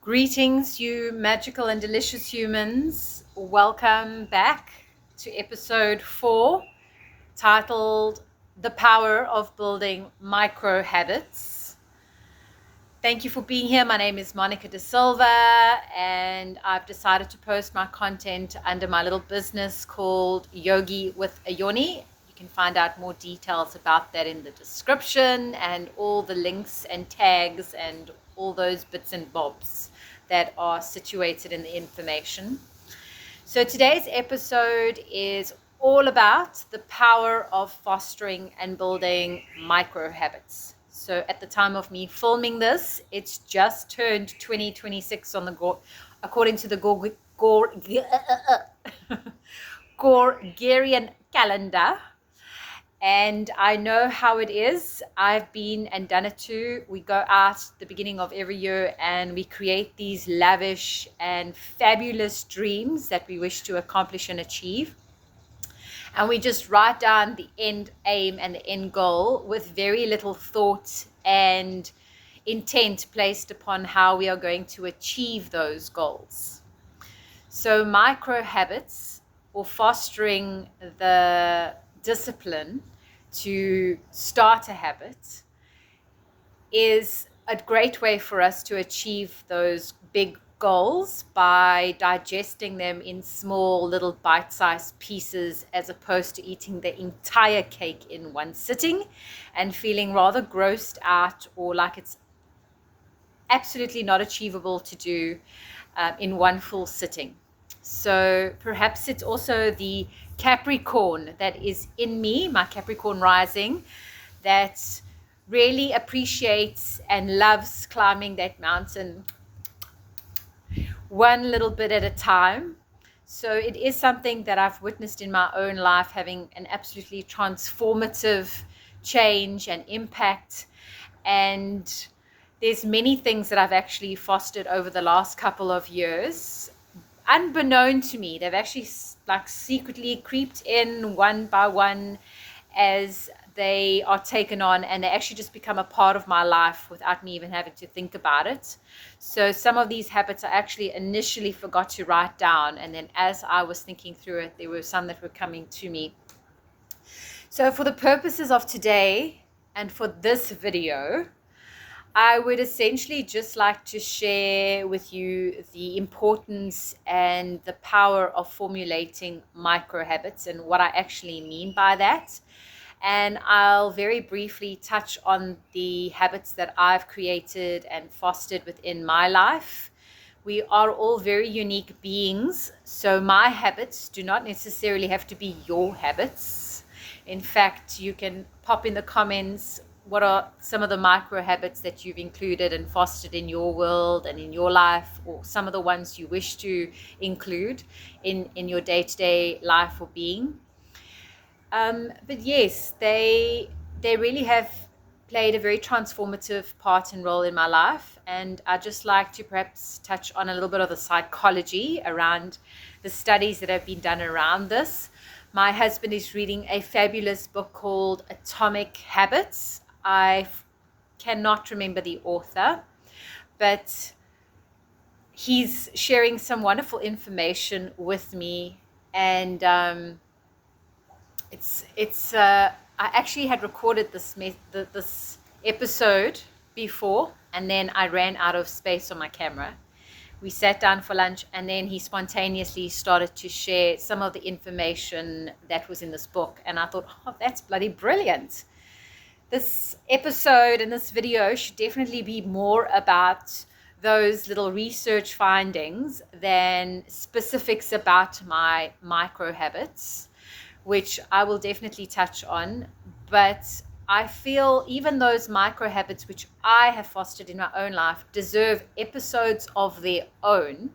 Greetings, you magical and delicious humans. Welcome back to episode 4, titled The Power of Building Micro Habits. Thank you for being here. My name is Monica De Silva, and I've decided to post my content under my little business called Yogi with a Yoni. You can find out more details about that in the description and all the links and tags and all those bits and bobs that are situated in the information. So today's episode is all about the power of fostering and building micro habits. So at the time of me filming this, it's just turned 2026 on the according to the Gregorian calendar. And I know how it is. I've been and done it too. We go out the beginning of every year and we create these lavish and fabulous dreams that we wish to accomplish and achieve. And we just write down the end aim and the end goal with very little thought and intent placed upon how we are going to achieve those goals. So micro habits, or fostering the discipline to start a habit, is a great way for us to achieve those big goals by digesting them in small little bite-sized pieces, as opposed to eating the entire cake in one sitting and feeling rather grossed out or like it's absolutely not achievable to do in one full sitting. So perhaps it's also the Capricorn that is in me, my Capricorn rising, that really appreciates and loves climbing that mountain one little bit at a time. So it is something that I've witnessed in my own life, having an absolutely transformative change and impact. And there's many things that I've actually fostered over the last couple of years. Unbeknown to me, they've actually like secretly creeped in one by one as they are taken on, and they actually just become a part of my life without me even having to think about it. So some of these habits I actually initially forgot to write down, and then as I was thinking through it, there were some that were coming to me. So for the purposes of today and for this video, I would essentially just like to share with you the importance and the power of formulating micro habits and what I actually mean by that. And I'll very briefly touch on the habits that I've created and fostered within my life. We are all very unique beings, so my habits do not necessarily have to be your habits. In fact, you can pop in the comments what are some of the micro habits that you've included and fostered in your world and in your life, or some of the ones you wish to include in your day-to-day life or being. But yes, they really have played a very transformative part and role in my life. And I'd just like to perhaps touch on a little bit of the psychology around the studies that have been done around this. My husband is reading a fabulous book called Atomic Habits. I cannot remember the author, but he's sharing some wonderful information with me. And I actually had recorded this episode before, and then I ran out of space on my camera. We sat down for lunch, and then he spontaneously started to share some of the information that was in this book. And I thought, oh, that's bloody brilliant. This episode and this video should definitely be more about those little research findings than specifics about my micro habits, which I will definitely touch on. But I feel even those micro habits which I have fostered in my own life deserve episodes of their own,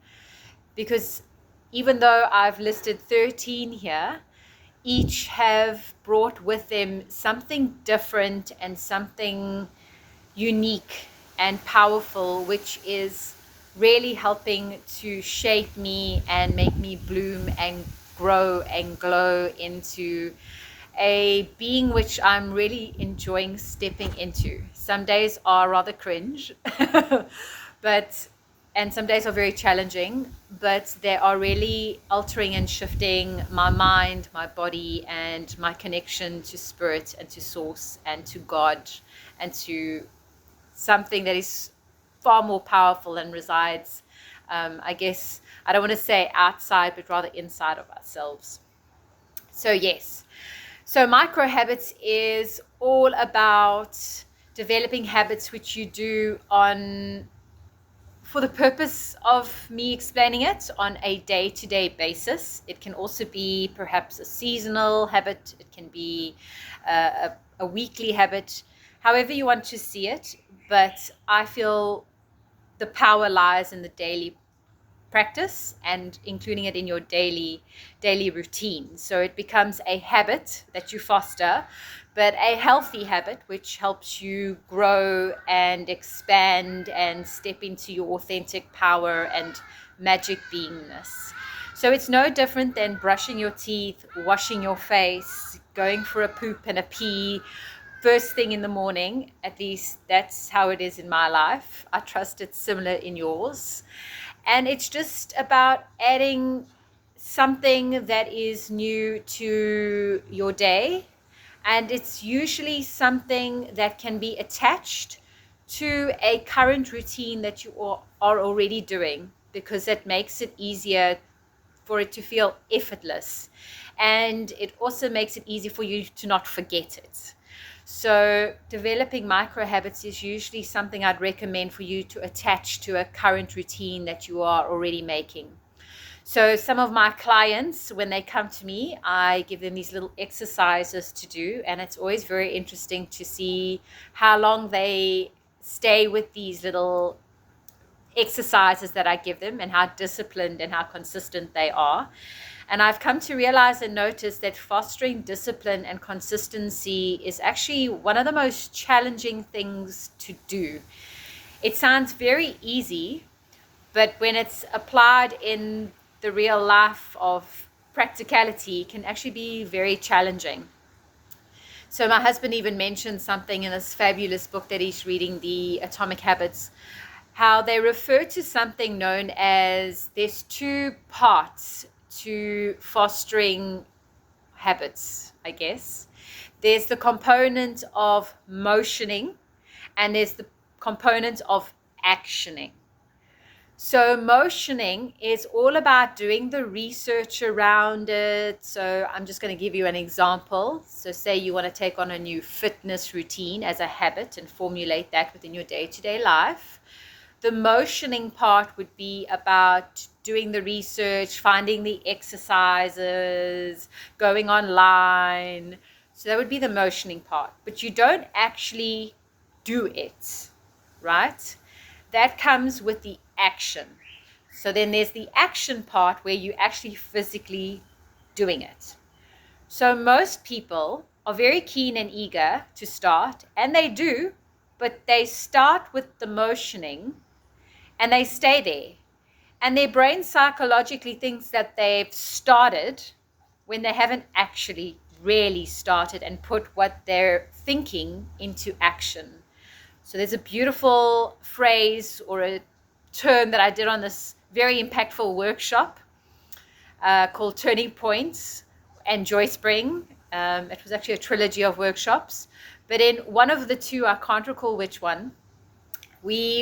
because even though I've listed 13 here, each have brought with them something different and something unique and powerful, which is really helping to shape me and make me bloom and grow and glow into a being which I'm really enjoying stepping into. Some days are rather cringe, but and some days are very challenging, but they are really altering and shifting my mind, my body, and my connection to spirit and to source and to God and to something that is far more powerful and resides, I guess, I don't want to say outside, but rather inside of ourselves. So yes, so micro habits is all about developing habits which you do on, for the purpose of me explaining it, on a day-to-day basis. It can also be perhaps a seasonal habit. It can be a weekly habit, however you want to see it. But I feel the power lies in the daily practice and including it in your daily routine. So it becomes a habit that you foster, but a healthy habit which helps you grow and expand and step into your authentic power and magic beingness. So it's no different than brushing your teeth, washing your face, going for a poop and a pee first thing in the morning. At least that's how it is in my life. I trust it's similar in yours. And it's just about adding something that is new to your day. And it's usually something that can be attached to a current routine that you are already doing, because it makes it easier for it to feel effortless. And it also makes it easy for you to not forget it. So developing micro habits is usually something I'd recommend for you to attach to a current routine that you are already making. So some of my clients, when they come to me, I give them these little exercises to do, and it's always very interesting to see how long they stay with these little exercises that I give them and how disciplined and how consistent they are. And I've come to realize and notice that fostering discipline and consistency is actually one of the most challenging things to do. It sounds very easy, but when it's applied in the real life of practicality, it can actually be very challenging. So my husband even mentioned something in this fabulous book that he's reading, The Atomic Habits, how they refer to something known as, there's two parts to fostering habits, I guess. There's the component of motioning, and there's the component of actioning. So motioning is all about doing the research around it. So I'm just going to give you an example. So say you want to take on a new fitness routine as a habit and formulate that within your day-to-day life. The motioning part would be about doing the research, finding the exercises, going online. So that would be the motioning part. But you don't actually do it, right? That comes with the action. So then there's the action part where you actually physically doing it. So most people are very keen and eager to start, and they do, but they start with the motioning and they stay there. And their brain psychologically thinks that they've started when they haven't actually really started and put what they're thinking into action. So there's a beautiful phrase or a term that I did on this very impactful workshop called Turning Points and Joy Spring. It was actually a trilogy of workshops. But in one of the two, I can't recall which one, we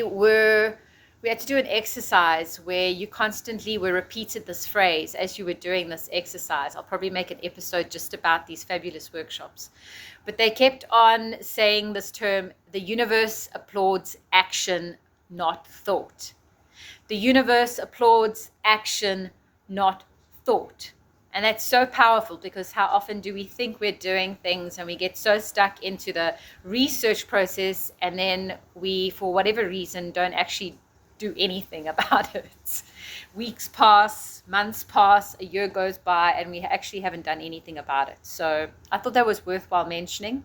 had to do an exercise where you constantly were repeated this phrase as you were doing this exercise. I'll probably make an episode just about these fabulous workshops. But they kept on saying this term, the universe applauds action, not thought. The universe applauds action, not thought. And that's so powerful, because how often do we think we're doing things and we get so stuck into the research process, and then we, for whatever reason, don't actually do anything about it. Weeks pass, months pass, a year goes by, and we actually haven't done anything about it. So I thought that was worthwhile mentioning.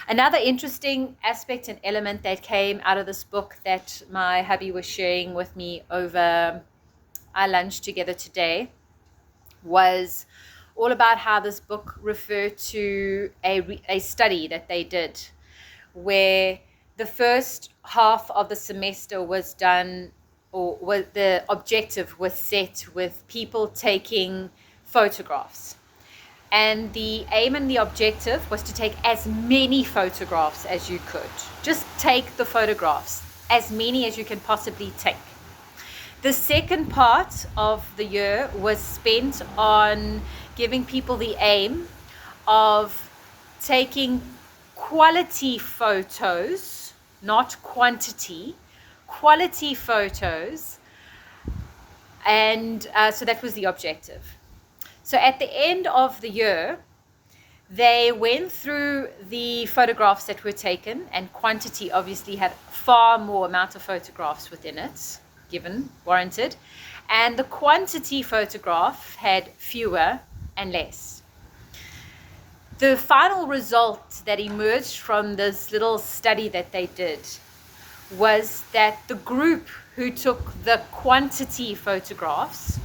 Another interesting aspect and element that came out of this book that my hubby was sharing with me over our lunch together today was all about how this book referred to a study that they did, where the first half of the semester was done or the objective was set with people taking photographs. And the aim and the objective was to take as many photographs as you could. Just take the photographs, as many as you can possibly take. The second part of the year was spent on giving people the aim of taking quality photos, not quantity, quality photos. And so that was the objective. So at the end of the year, they went through the photographs that were taken, and quantity obviously had far more amount of photographs within it, given, warranted. And the quantity photograph had fewer and less. The final result that emerged from this little study that they did was that the group who took the quantity photographs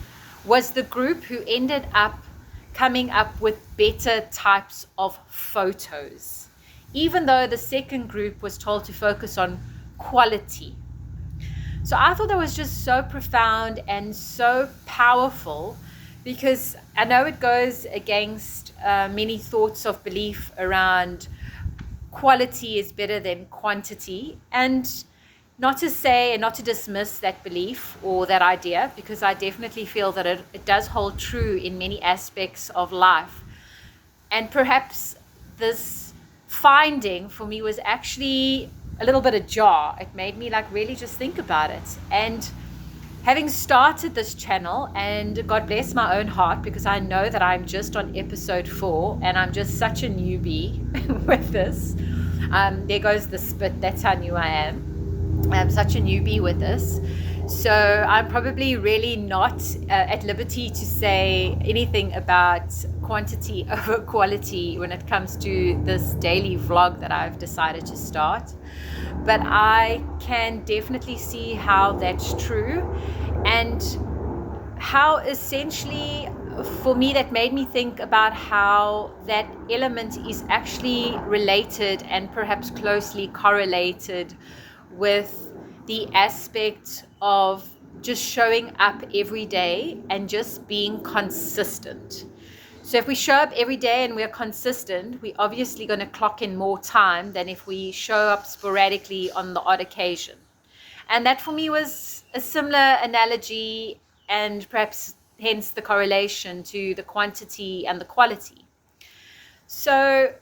was the group who ended up coming up with better types of photos, even though the second group was told to focus on quality. So I thought that was just so profound and so powerful, because I know it goes against many thoughts of belief around quality is better than quantity. And not to say and not to dismiss that belief or that idea, because I definitely feel that it does hold true in many aspects of life. And perhaps this finding for me was actually a little bit ajar. It made me really just think about it. And having started this channel, and God bless my own heart, because I know that I'm just on episode 4 and I'm just such a newbie with this. There goes the spit. That's how new I am. I'm such a newbie with this. So I'm probably really not at liberty to say anything about quantity over quality when it comes to this daily vlog that I've decided to start. But I can definitely see how that's true, and how essentially for me that made me think about how that element is actually related and perhaps closely correlated with the aspect of just showing up every day and just being consistent. So if we show up every day and we're consistent, we're obviously going to clock in more time than if we show up sporadically on the odd occasion. And that for me was a similar analogy, and perhaps hence the correlation to the quantity and the quality. So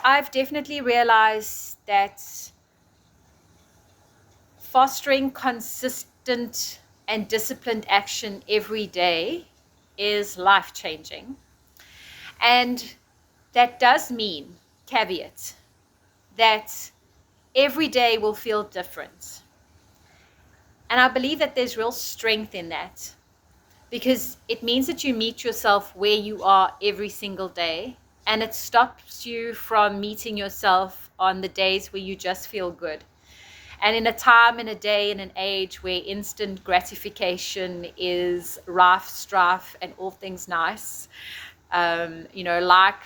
I've definitely realized that fostering consistent and disciplined action every day is life-changing. And that does mean, caveat, that every day will feel different. And I believe that there's real strength in that, because it means that you meet yourself where you are every single day, and it stops you from meeting yourself on the days where you just feel good. And in a time, in a day, in an age where instant gratification is rife, strife, and all things nice, like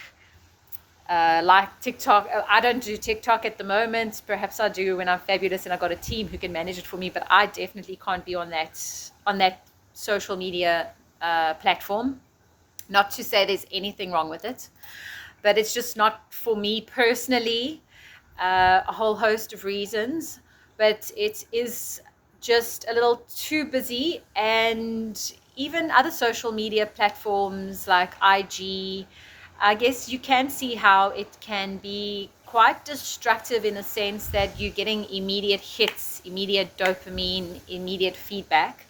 TikTok. I don't do TikTok at the moment. Perhaps I do when I'm fabulous and I've got a team who can manage it for me. But I definitely can't be on that social media platform. Not to say there's anything wrong with it, but it's just not for me personally. A whole host of reasons. But it is just a little too busy, and even other social media platforms like IG, I guess you can see how it can be quite destructive in the sense that you're getting immediate hits, immediate dopamine, immediate feedback.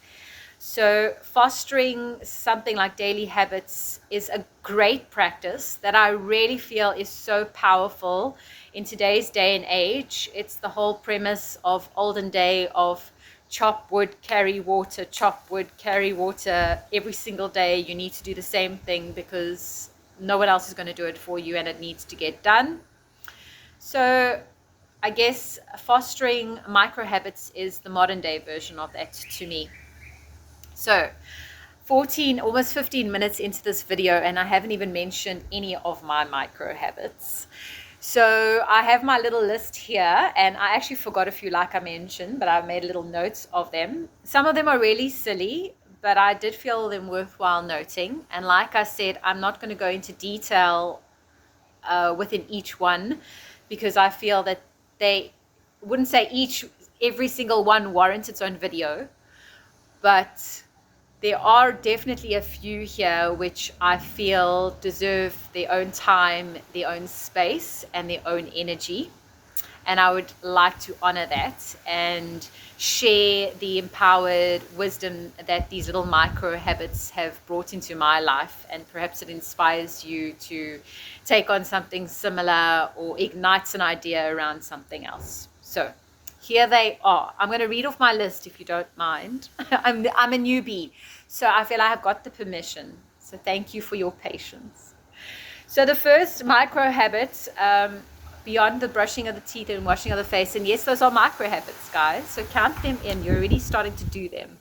So fostering something like daily habits is a great practice that I really feel is so powerful in today's day and age. It's the whole premise of olden day of chop wood, carry water, chop wood, carry water. Every single day you need to do the same thing because no one else is going to do it for you and it needs to get done. So I guess fostering micro habits is the modern day version of that to me. So 14, almost 15 minutes into this video, and I haven't even mentioned any of my micro habits. So I have my little list here, and I actually forgot a few, like I mentioned, but I made little notes of them. Some of them are really silly, but I did feel them worthwhile noting. And like I said, I'm not going to go into detail within each one, because I feel that they wouldn't say every single one warrants its own video, but there are definitely a few here which I feel deserve their own time, their own space, and their own energy. And I would like to honor that and share the empowered wisdom that these little micro habits have brought into my life. And perhaps it inspires you to take on something similar or ignites an idea around something else. So here they are. I'm going to read off my list if you don't mind. I'm a newbie, so I feel I have got the permission. So thank you for your patience. So the first micro habit, beyond the brushing of the teeth and washing of the face, and yes, those are micro habits, guys, so count them in. You're already starting to do them.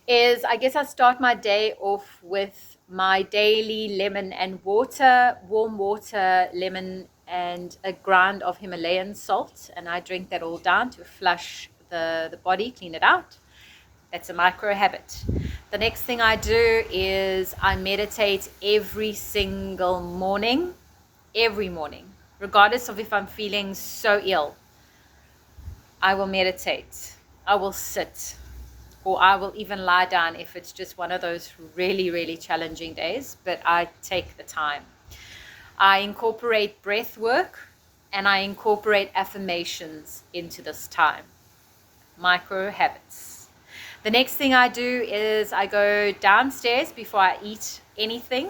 Is, I guess I start my day off with my daily lemon and water, warm water, lemon, and a grind of Himalayan salt, and I drink that all down to flush the body, clean it out. That's a micro habit. The next thing I do is I meditate every single morning, regardless of if I'm feeling so ill. I will meditate, I will sit, or I will even lie down if it's just one of those really, really challenging days, but I take the time. I incorporate breath work, and I incorporate affirmations into this time. Micro habits. The next thing I do is I go downstairs before I eat anything.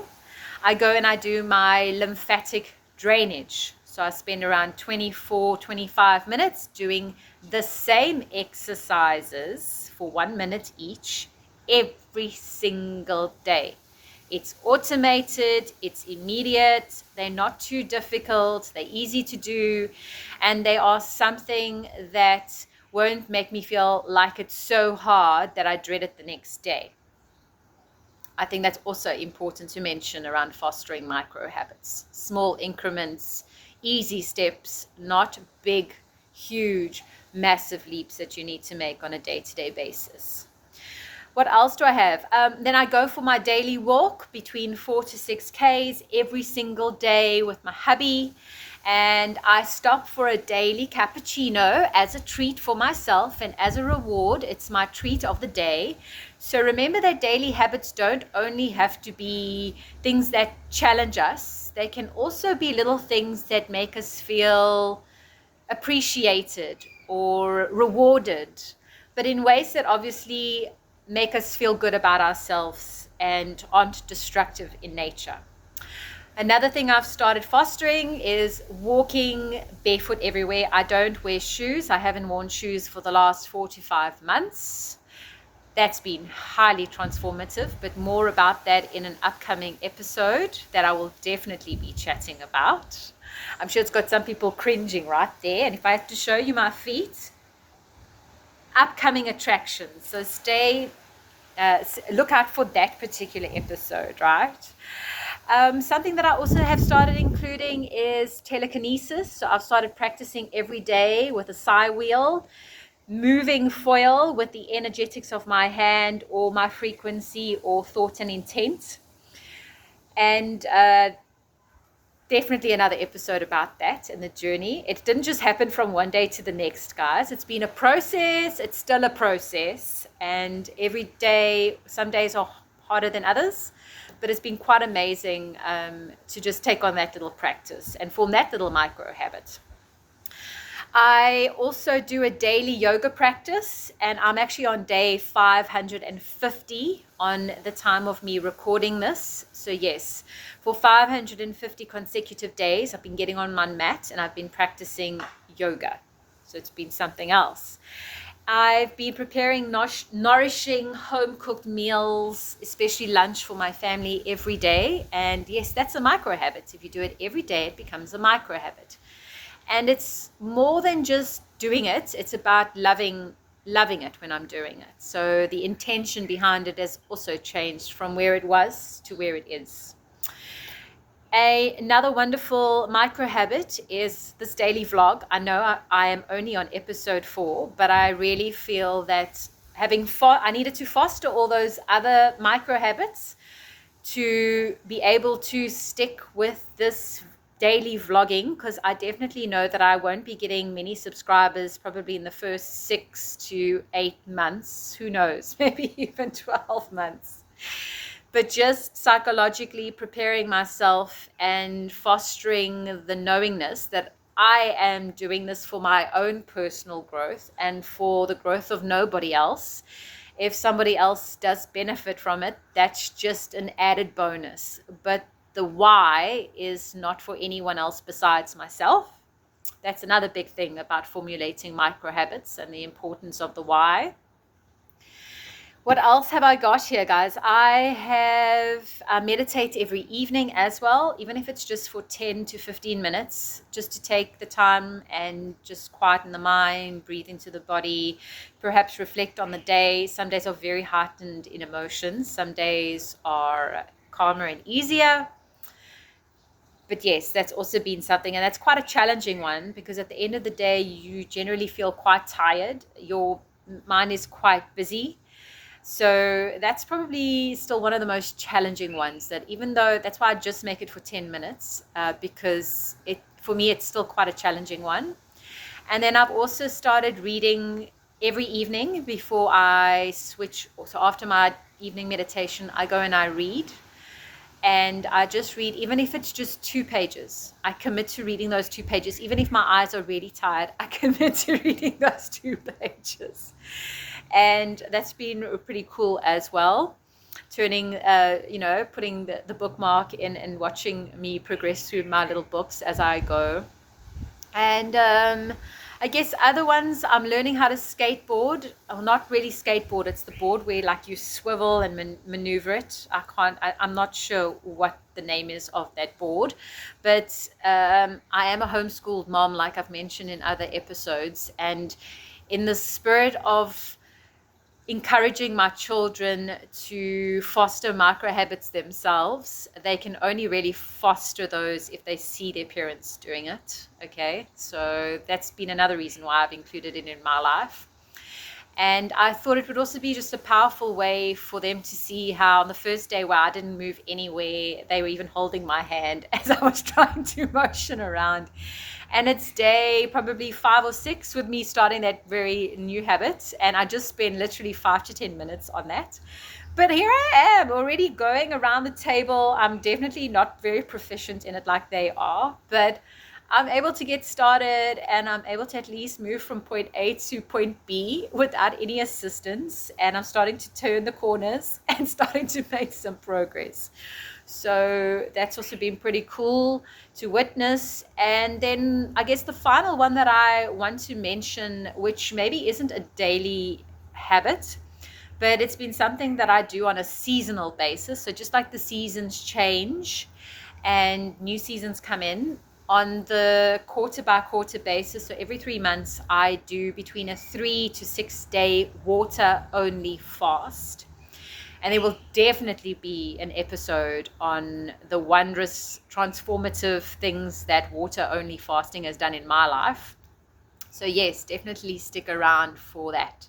I go and I do my lymphatic drainage. So I spend around 24-25 minutes doing the same exercises for 1 minute each every single day. It's automated, it's immediate, they're not too difficult, they're easy to do, and they are something that won't make me feel like it's so hard that I dread it the next day. I think that's also important to mention around fostering micro habits. Small increments, easy steps, not big, huge, massive leaps that you need to make on a day-to-day basis. What else do I have? Then I go for my daily walk between 4 to 6 Ks every single day with my hubby. And I stop for a daily cappuccino as a treat for myself, and as a reward, it's my treat of the day. So remember that daily habits don't only have to be things that challenge us. They can also be little things that make us feel appreciated or rewarded, but in ways that obviously make us feel good about ourselves and aren't destructive in nature. Another thing I've started fostering is walking barefoot everywhere. I don't wear shoes. I haven't worn shoes for the last 4 to 5 months. That's been highly transformative, but more about that in an upcoming episode that I will definitely be chatting about. I'm sure it's got some people cringing right there. And if I have to show you my feet, upcoming attractions. So look out for that particular episode, right? Something that I also have started including is telekinesis. So I've started practicing every day with a sigh wheel, moving foil with the energetics of my hand or my frequency or thought and intent. And definitely another episode about that and the journey. It didn't just happen from one day to the next, guys. It's been a process. It's still a process. And every day, some days are harder than others. But it's been quite amazing to just take on that little practice and form that little micro habit. I also do a daily yoga practice, and I'm actually on day 550 on the time of me recording this. So yes, for 550 consecutive days, I've been getting on my mat and I've been practicing yoga. So it's been something else. I've been preparing nourishing home-cooked meals, especially lunch for my family every day. And yes, that's a micro habit. If you do it every day, it becomes a micro habit. And it's more than just doing it. It's about loving it when I'm doing it. So the intention behind it has also changed from where it was to where it is. Another wonderful micro habit is this daily vlog. I know I am only on episode 4, but I really feel that I needed to foster all those other micro habits to be able to stick with this daily vlogging, because I definitely know that I won't be getting many subscribers probably in the first 6 to 8 months. Who knows? Maybe even 12 months. But just psychologically preparing myself and fostering the knowingness that I am doing this for my own personal growth and for the growth of nobody else. If somebody else does benefit from it, that's just an added bonus. But the why is not for anyone else besides myself. That's another big thing about formulating micro habits and the importance of the why. What else have I got here, guys? I meditate every evening as well, even if it's just for 10 to 15 minutes, just to take the time and just quieten the mind, breathe into the body, perhaps reflect on the day. Some days are very heightened in emotions. Some days are calmer and easier. But yes, that's also been something, and that's quite a challenging one, because at the end of the day, you generally feel quite tired. Your mind is quite busy. So that's probably still one of the most challenging ones, that even though that's why I just make it for 10 minutes, because for me, it's still quite a challenging one. And then I've also started reading every evening before I switch. So after my evening meditation, I go and I read. And I just read, even if it's just 2 pages. I commit to reading those 2 pages. Even if my eyes are really tired, I commit to reading those 2 pages. And that's been pretty cool as well. Turning, putting the bookmark in and watching me progress through my little books as I go. And I guess other ones, I'm learning how to skateboard. Well, not really skateboard. It's the board where like you swivel and maneuver it. I'm not sure what the name is of that board. But I am a homeschooled mom, like I've mentioned in other episodes. And in the spirit of encouraging my children to foster micro habits themselves, they can only really foster those if they see their parents doing it. Okay, so that's been another reason why I've included it in my life. And I thought it would also be just a powerful way for them to see how on the first day where I didn't move anywhere, they were even holding my hand as I was trying to motion around. And it's day probably 5 or 6 with me starting that very new habit. And I just spend literally 5 to 10 minutes on that. But here I am already going around the table. I'm definitely not very proficient in it like they are, but I'm able to get started, and I'm able to at least move from point A to point B without any assistance. And I'm starting to turn the corners and starting to make some progress. So that's also been pretty cool to witness. And then I guess the final one that I want to mention, which maybe isn't a daily habit, but it's been something that I do on a seasonal basis. So just like the seasons change and new seasons come in, on the quarter by quarter basis, so every 3 months, I do between a 3 to 6 day water only fast. And there will definitely be an episode on the wondrous transformative things that water only fasting has done in my life. So yes, definitely stick around for that.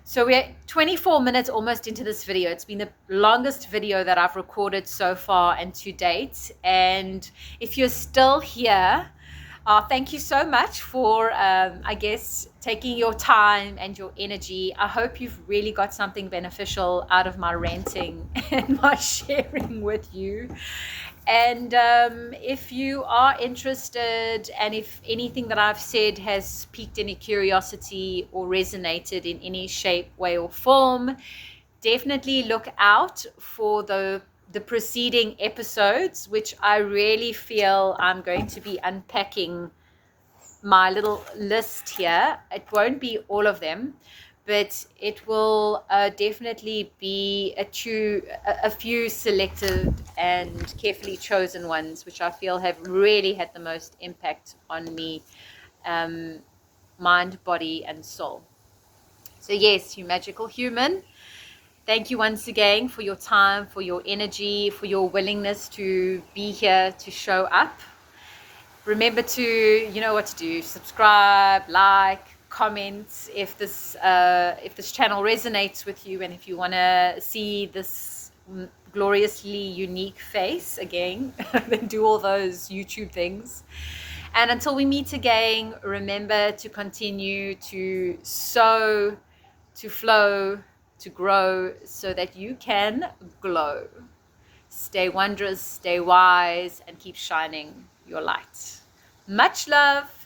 So we're 24 minutes almost into this video. It's been the longest video that I've recorded so far and to date. And if you're still here, thank you so much for, I guess, taking your time and your energy. I hope you've really got something beneficial out of my ranting and my sharing with you. And if you are interested, and if anything that I've said has piqued any curiosity or resonated in any shape, way, or form, definitely look out for the preceding episodes, which I really feel I'm going to be unpacking my little list here. It won't be all of them, but it will definitely be a few selected and carefully chosen ones, which I feel have really had the most impact on me, mind, body, and soul. So yes, you magical human, Thank you once again for your time, for your energy, for your willingness to be here, to show up. Remember to, you know what to do, subscribe, like, comment if this channel resonates with you, and if you want to see this gloriously unique face again, then do all those YouTube things. And until we meet again, remember to continue to sow, to flow, to grow, so that you can glow. Stay wondrous, stay wise, and keep shining your light. Much love.